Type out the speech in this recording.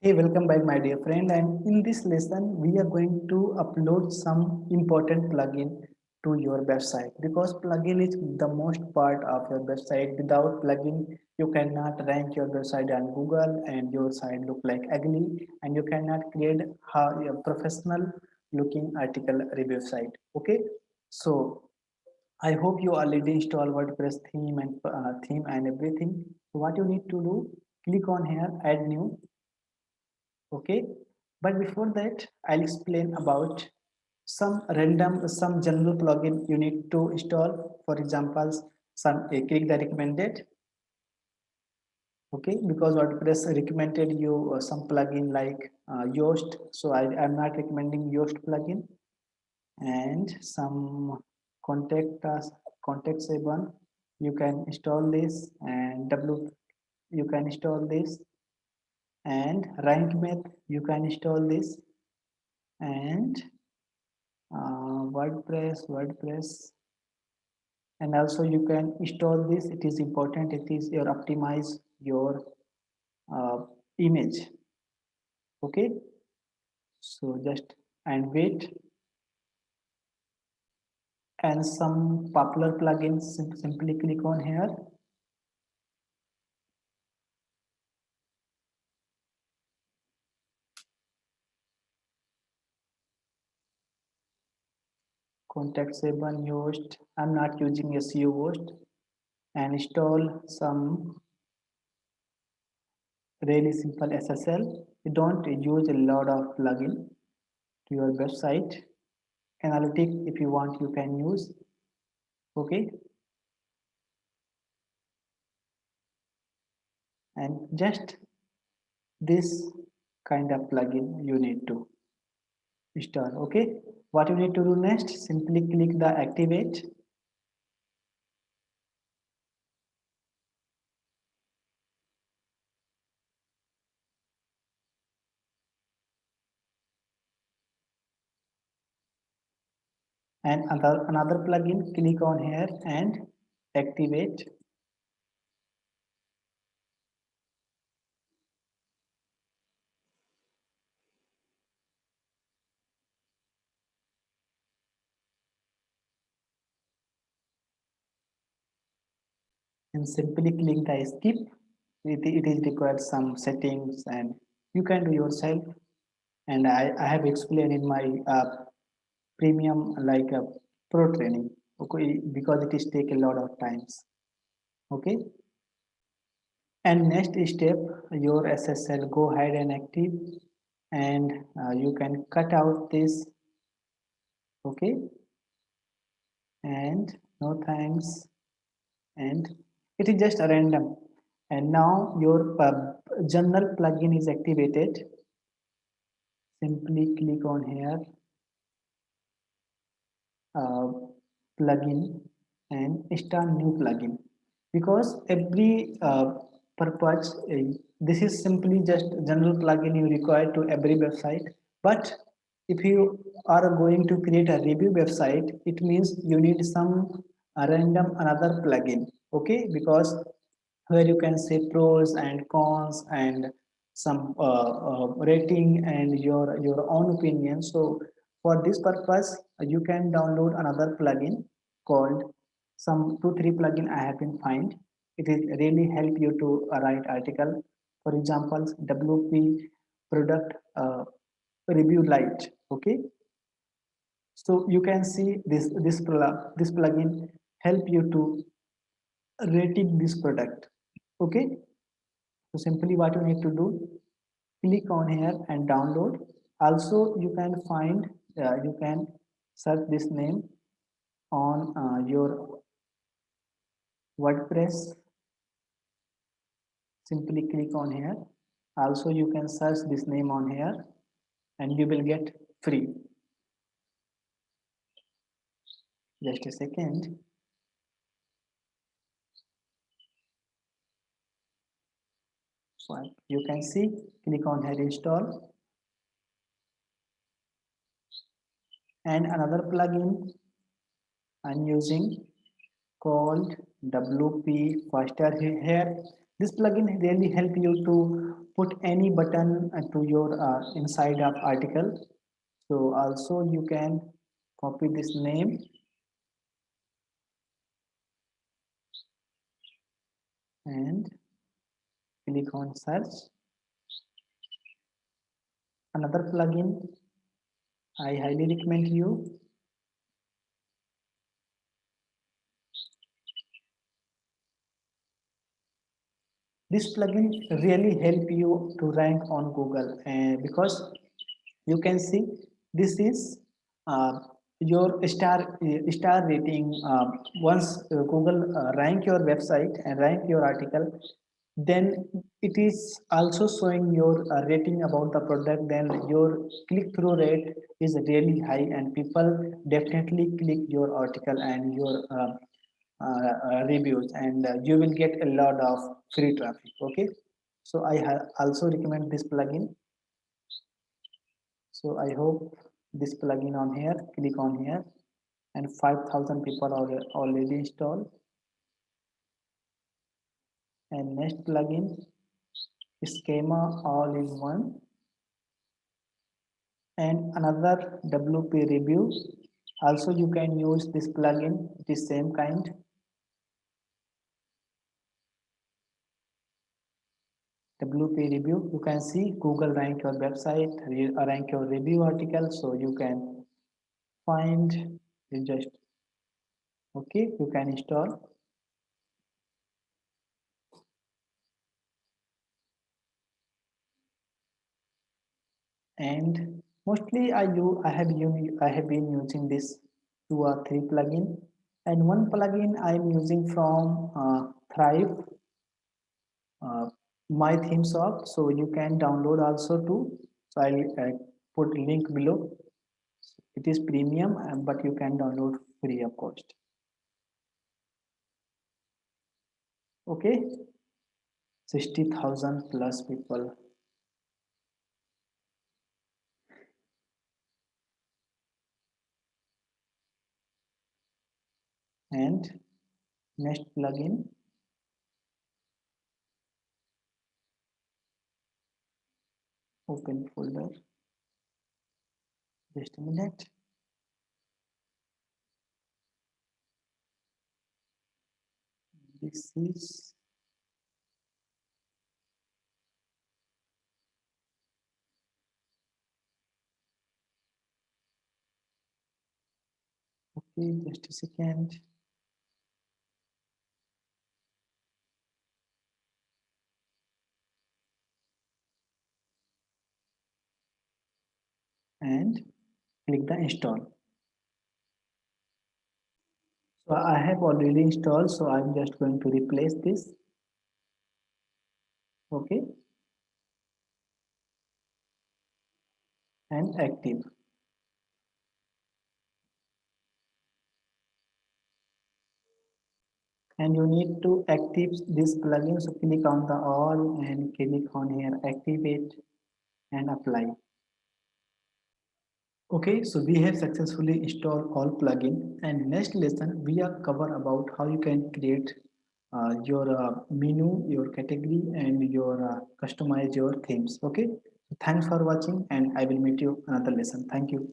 Hey, welcome back, my dear friend. And in this lesson, we are going to upload some important plugin to your website because plugin is the most part of your website. Without plugin, you cannot rank your website on Google, and your site look like ugly, and you cannot create a professional looking article review site. Okay, so I hope you already install WordPress theme and everything. So what you need to do, click on here, add new. Okay, but before that I'll explain about some general plugin you need to install. For example, some click the recommended. Okay, because WordPress recommended you some plugin like Yoast, so I am not recommending Yoast plugin. And some contact us contact 7, you can install this, and w you can install this, and rank math you can install this, and WordPress, and also you can install this. It is important. It is your optimize your uh, image. Okay, so just and wait, and some popular plugins. Simply click on here. Contact 7, Yoast. I'm not using SEO Yoast, and install some really simple SSL. You don't use a lot of plugin to your website. Analytics, if you want, you can use. Okay, and just this kind of plugin you need to install. Okay, what you need to do next, simply click the activate, and another plugin, click on here and activate. And simply click the skip. It is required some settings, and you can do yourself. And I have explained in my premium like a pro training. Okay, because it is take a lot of times. Okay, and next step, your SSL go ahead and active, and you can cut out this. Okay, and no thanks, and it is just a random. And now your general plugin is activated. Simply click on here, uh, plugin, and start new plugin, because every purpose, this is simply just general plugin you require to every website. But if you are going to create a review website, it means you need some random another plugin. Okay, because where you can say pros and cons, and some rating and your own opinion. So for this purpose, you can download another plugin called some 2 3 plugin I have been find. It is really help you to write article. For example, WP product review light. Okay, so you can see this plugin help you to rating this product. Okay, so simply what you need to do, click on here and download. Also you can find, you can search this name on your WordPress. Simply click on here. Also you can search this name on here, and you will get free. Just a second. So you can see, click on here, install. And another plugin I'm using called WP Faster here. This plugin really help you to put any button to your inside of article. So also you can copy this name and click on search. Another plugin I highly recommend you. This plugin really help you to rank on Google, because you can see this is uh, your star rating. Once Google rank your website and rank your article, then it is also showing your rating about the product. Then your click through rate is really high and people definitely click your article and your reviews, and you will get a lot of free traffic. Okay, so I also recommend this plugin. So I hope this plugin on here, click on here, and 5,000 people are already installed. And next plugin, schema all in one, and another WP review. Also you can use this plugin, it is same kind. WP review, you can see Google rank your website, rank your review article, so you can find, you just, okay, you can install. And mostly I have been using this 2 or 3 plugin, and one plugin I'm using from Thrive, uh, my theme shop, so you can download also too. So I'll put link below. It is premium, but you can download free of cost. Okay, 60,000 plus people. And next plugin, open folder, just a minute. This is, okay, just a second. And click the install. So I have already installed, so I'm just going to replace this. Okay, and active. And you need to active this plugin. So click on the all and click on here, activate and apply. Okay, so we have successfully installed all plugin, and next lesson we are cover about how you can create your menu, your category, and your customize your themes. Okay, so thanks for watching, and I will meet you another lesson. Thank you.